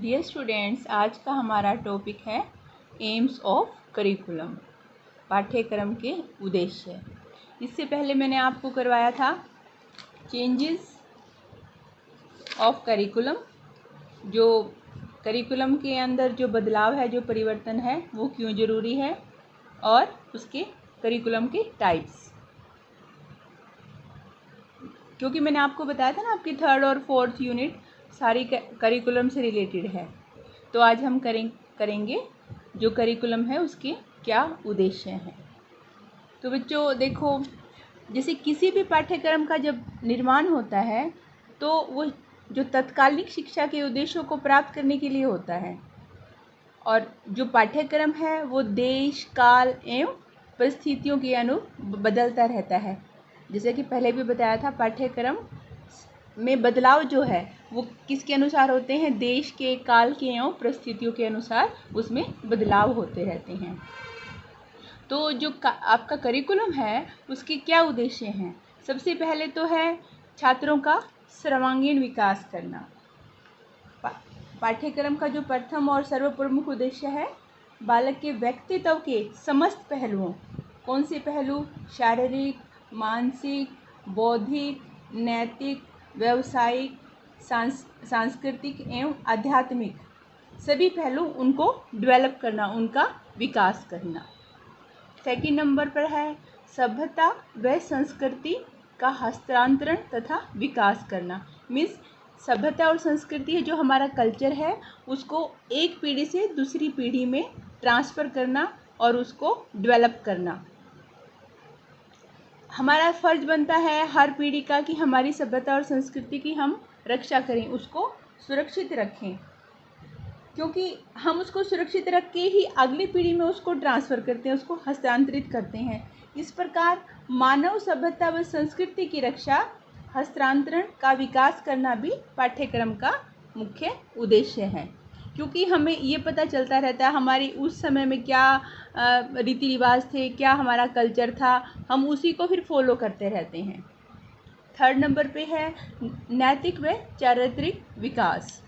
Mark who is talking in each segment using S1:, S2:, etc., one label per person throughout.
S1: Dear students, आज का हमारा टॉपिक है एम्स ऑफ करिकुलम, पाठ्यक्रम के उद्देश्य। इससे पहले मैंने आपको करवाया था चेंजेस ऑफ करिकुलम, जो करिकुलम के अंदर जो बदलाव है, जो परिवर्तन है, वो क्यों ज़रूरी है, और उसके करिकुलम के टाइप्स। क्योंकि मैंने आपको बताया था ना, आपकी 3rd और 4th यूनिट सारी करिकुलम से रिलेटेड है। तो आज हम करेंगे जो करिकुलम है उसके क्या उद्देश्य हैं। तो बच्चों देखो, जैसे किसी भी पाठ्यक्रम का जब निर्माण होता है तो वो जो तत्कालिक शिक्षा के उद्देश्यों को प्राप्त करने के लिए होता है, और जो पाठ्यक्रम है वो देश, काल एवं परिस्थितियों के अनुरूप बदलता रहता है। जैसे कि पहले भी बताया था, पाठ्यक्रम में बदलाव जो है वो किसके अनुसार होते हैं? देश के, काल के एवं परिस्थितियों के अनुसार उसमें बदलाव होते रहते हैं। तो जो आपका करिकुलम है उसके क्या उद्देश्य हैं? सबसे पहले तो है छात्रों का सर्वांगीण विकास करना। पाठ्यक्रम का जो प्रथम और सर्वप्रमुख उद्देश्य है, बालक के व्यक्तित्व के समस्त पहलुओं, कौन से पहलू? शारीरिक, मानसिक, बौद्धिक, नैतिक, व्यावसायिक, सांस्कृतिक एवं आध्यात्मिक सभी पहलू उनको डेवलप करना, उनका विकास करना। सेकंड नंबर पर है सभ्यता व संस्कृति का हस्तांतरण तथा विकास करना। मीन्स सभ्यता और संस्कृति है, जो हमारा कल्चर है, उसको एक पीढ़ी से दूसरी पीढ़ी में ट्रांसफ़र करना और उसको डेवलप करना। हमारा फ़र्ज बनता है हर पीढ़ी का कि हमारी सभ्यता और संस्कृति की हम रक्षा करें, उसको सुरक्षित रखें, क्योंकि हम उसको सुरक्षित रख के ही अगली पीढ़ी में उसको ट्रांसफ़र करते हैं, उसको हस्तांतरित करते हैं। इस प्रकार मानव सभ्यता व संस्कृति की रक्षा, हस्तांतरण का विकास करना भी पाठ्यक्रम का मुख्य उद्देश्य है। क्योंकि हमें ये पता चलता रहता है हमारी उस समय में क्या रीति रिवाज थे, क्या हमारा कल्चर था, हम उसी को फिर फॉलो करते रहते हैं। 3rd नंबर पे है नैतिक व चारित्रिक विकास।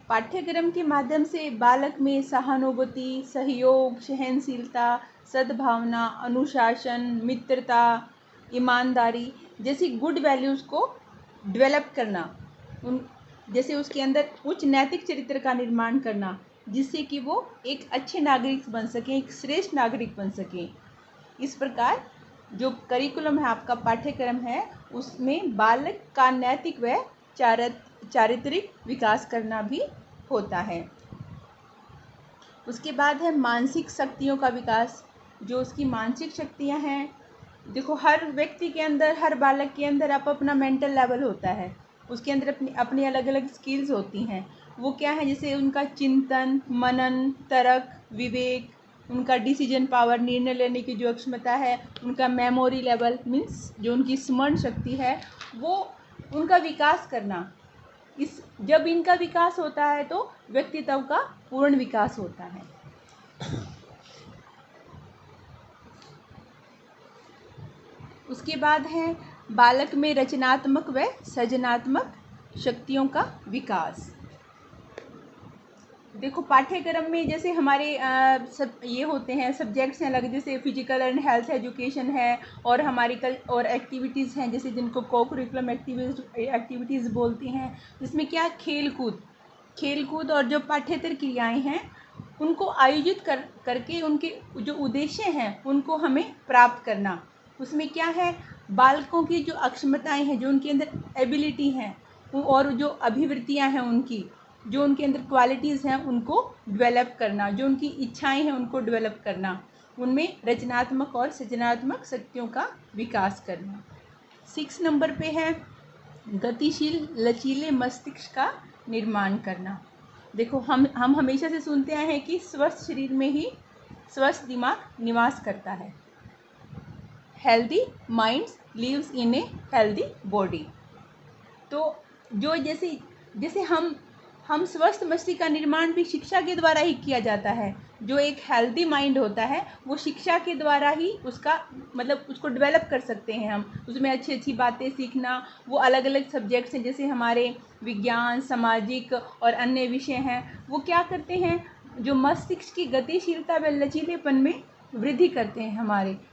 S1: पाठ्यक्रम के माध्यम से बालक में सहानुभूति, सहयोग, सहनशीलता, सद्भावना, अनुशासन, मित्रता, ईमानदारी जैसी गुड वैल्यूज़ को डेवलप करना, जैसे उसके अंदर उच्च नैतिक चरित्र का निर्माण करना, जिससे कि वो एक अच्छे नागरिक बन सकें, एक श्रेष्ठ नागरिक बन सकें। इस प्रकार जो करिकुलम है, आपका पाठ्यक्रम है, उसमें बालक का नैतिक व चारित्रिक विकास करना भी होता है। उसके बाद है मानसिक शक्तियों का विकास। जो उसकी मानसिक शक्तियां हैं, देखो हर व्यक्ति के अंदर, हर बालक के अंदर अपना मेंटल लेवल होता है, उसके अंदर अपनी अलग अलग स्किल्स होती हैं। वो क्या है? जैसे उनका चिंतन, मनन, तर्क, विवेक, उनका डिसीजन पावर, निर्णय लेने की जो क्षमता है, उनका मेमोरी लेवल, मीन्स जो उनकी स्मरण शक्ति है, वो उनका विकास करना। जब इनका विकास होता है तो व्यक्तित्व का पूर्ण विकास होता है। उसके बाद है बालक में रचनात्मक व सृजनात्मक शक्तियों का विकास। देखो पाठ्यक्रम में जैसे हमारे सब ये होते हैं, सब्जेक्ट्स हैं अलग, जैसे फिजिकल एंड हेल्थ एजुकेशन है, और हमारी और एक्टिविटीज़ हैं, जैसे जिनको को करिकुलम एक्टिविटीज़ बोलती हैं, जिसमें क्या खेलकूद और जो पाठ्येतर क्रियाएं हैं उनको आयोजित करके उनके जो उद्देश्य हैं उनको हमें प्राप्त करना। उसमें क्या है? बालकों की जो अक्षमताएं हैं, जो उनके अंदर एबिलिटी हैं, और जो अभिवृत्तियां हैं उनकी, जो उनके अंदर क्वालिटीज़ हैं, उनको डेवलप करना, जो उनकी इच्छाएं हैं उनको डेवलप करना, उनमें रचनात्मक और सृजनात्मक शक्तियों का विकास करना। 6 नंबर पे है गतिशील लचीले मस्तिष्क का निर्माण करना। देखो हम हमेशा से सुनते आए हैं कि स्वस्थ शरीर में ही स्वस्थ दिमाग निवास करता है। Healthy minds lives in a healthy body. तो जो जैसे हम स्वस्थ मस्तिष्क का निर्माण भी शिक्षा के द्वारा ही किया जाता है। जो एक हेल्दी माइंड होता है वो शिक्षा के द्वारा ही उसका मतलब उसको डेवलप कर सकते हैं हम। उसमें अच्छी अच्छी बातें सीखना, वो अलग अलग सब्जेक्ट्स हैं जैसे हमारे विज्ञान, सामाजिक और अन्य विषय हैं, वो क्या करते हैं, जो मस्तिष्क की गतिशीलता व लचीलेपन में वृद्धि करते हैं,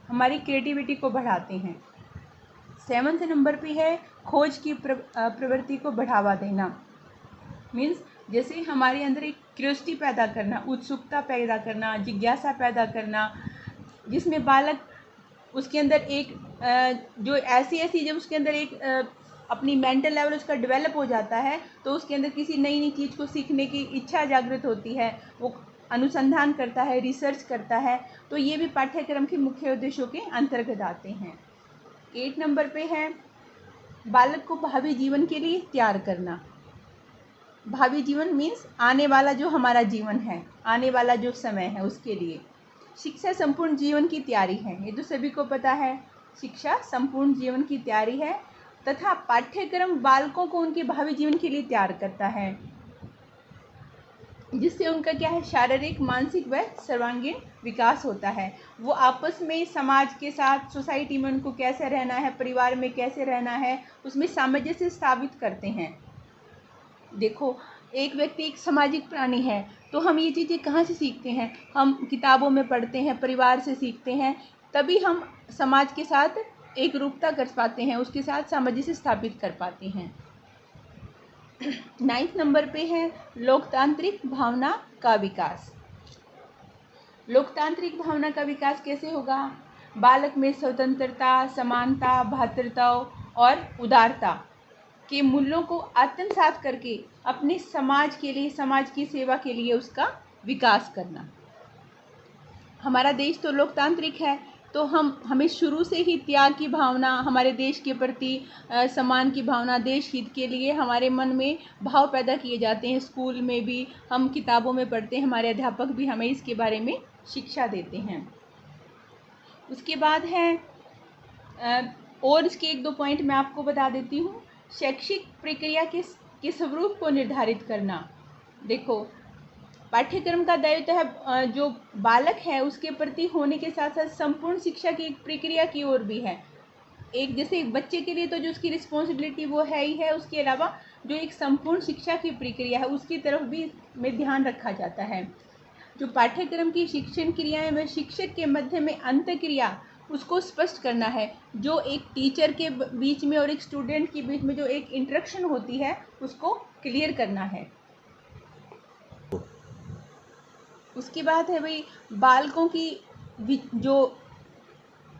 S1: हमारी क्रिएटिविटी को बढ़ाते हैं। 7th नंबर पे है खोज की प्रवृत्ति को बढ़ावा देना। मीन्स जैसे हमारे अंदर एक क्यूरियोसिटी पैदा करना, उत्सुकता पैदा करना, जिज्ञासा पैदा करना, जिसमें बालक उसके अंदर एक जो ऐसी जब उसके अंदर एक अपनी मेंटल लेवल उसका डेवलप हो जाता है तो उसके अंदर किसी नई नई चीज़ को सीखने की इच्छा जागृत होती है, वो अनुसंधान करता है, रिसर्च करता है। तो ये भी पाठ्यक्रम के मुख्य उद्देश्यों के अंतर्गत आते हैं। 8 नंबर पे है बालक को भावी जीवन के लिए तैयार करना। भावी जीवन मीन्स आने वाला जो हमारा जीवन है, आने वाला जो समय है उसके लिए। शिक्षा संपूर्ण जीवन की तैयारी है, ये तो सभी को पता है। शिक्षा संपूर्ण जीवन की तैयारी है तथा पाठ्यक्रम बालकों को उनके भावी जीवन के लिए तैयार करता है, जिससे उनका क्या है, शारीरिक, मानसिक व सर्वांगीण विकास होता है। वो आपस में, समाज के साथ, सोसाइटी में उनको कैसे रहना है, परिवार में कैसे रहना है, उसमें सामंजस्य स्थापित करते हैं। देखो, एक व्यक्ति एक सामाजिक प्राणी है, तो हम ये चीज़ें कहाँ से सीखते हैं, हम किताबों में पढ़ते हैं, परिवार से सीखते हैं, तभी हम समाज के साथ एक रूपता कर पाते हैं, उसके साथ सामंजस्य स्थापित कर पाते हैं। 9th नंबर पे है लोकतांत्रिक भावना का विकास। लोकतांत्रिक भावना का विकास कैसे होगा? बालक में स्वतंत्रता, समानता, भ्रातृत्व और उदारता के मूल्यों को आत्मसात करके अपने समाज के लिए, समाज की सेवा के लिए उसका विकास करना। हमारा देश तो लोकतांत्रिक है, तो हमें शुरू से ही त्याग की भावना, हमारे देश के प्रति सम्मान की भावना, देश हित के लिए हमारे मन में भाव पैदा किए जाते हैं। स्कूल में भी हम किताबों में पढ़ते हैं, हमारे अध्यापक भी हमें इसके बारे में शिक्षा देते हैं। उसके बाद है और इसके 1-2 पॉइंट मैं आपको बता देती हूँ। शैक्षिक प्रक्रिया के स्वरूप को निर्धारित करना। देखो, पाठ्यक्रम का दायित्व है जो बालक है उसके प्रति होने के साथ साथ संपूर्ण शिक्षा की एक प्रक्रिया की ओर भी है। एक जैसे एक बच्चे के लिए तो जो उसकी रिस्पॉन्सिबिलिटी वो है ही है, उसके अलावा जो एक संपूर्ण शिक्षा की प्रक्रिया है उसकी तरफ भी में ध्यान रखा जाता है। जो पाठ्यक्रम की शिक्षण क्रियाएं व शिक्षक के मध्य में अंतःक्रिया उसको स्पष्ट करना है। जो एक टीचर के बीच में और एक स्टूडेंट के बीच में जो एक इंटरेक्शन होती है उसको क्लियर करना है। उसके बाद है भाई बालकों की जो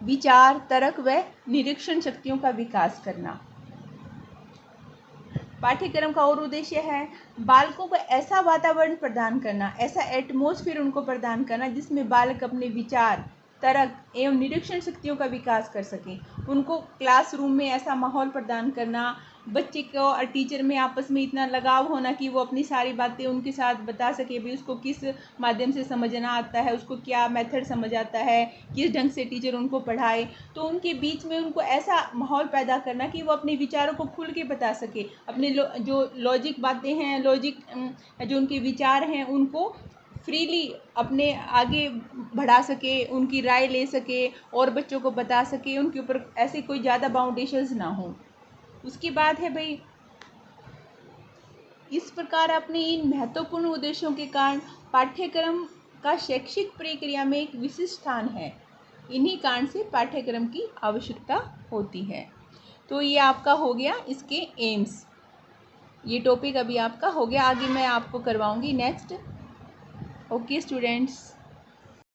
S1: विचार, तर्क व निरीक्षण शक्तियों का विकास करना। पाठ्यक्रम का और उद्देश्य है बालकों को ऐसा वातावरण प्रदान करना, ऐसा एटमॉस्फेयर उनको प्रदान करना जिसमें बालक अपने विचार, तर्क एवं निरीक्षण शक्तियों का विकास कर सकें। उनको क्लासरूम में ऐसा माहौल प्रदान करना, बच्चे को और टीचर में आपस में इतना लगाव होना कि वो अपनी सारी बातें उनके साथ बता सके भी, उसको किस माध्यम से समझना आता है, उसको क्या मेथड समझ आता है, किस ढंग से टीचर उनको पढ़ाए। तो उनके बीच में उनको ऐसा माहौल पैदा करना कि वो अपने विचारों को खुल के बता सके, अपने जो लॉजिक बातें हैं, जो उनके विचार हैं उनको फ्रीली अपने आगे बढ़ा सके, उनकी राय ले सके और बच्चों को बता सके, उनके ऊपर ऐसे कोई ज़्यादा बाउंडेशंस ना हो। उसके बाद है भाई, इस प्रकार अपने इन महत्वपूर्ण उद्देश्यों के कारण पाठ्यक्रम का शैक्षिक प्रक्रिया में एक विशिष्ट स्थान है। इन्हीं कारण से पाठ्यक्रम की आवश्यकता होती है। तो ये आपका हो गया इसके एम्स। ये टॉपिक अभी आपका हो गया, आगे मैं आपको करवाऊंगी नेक्स्ट। Okay students.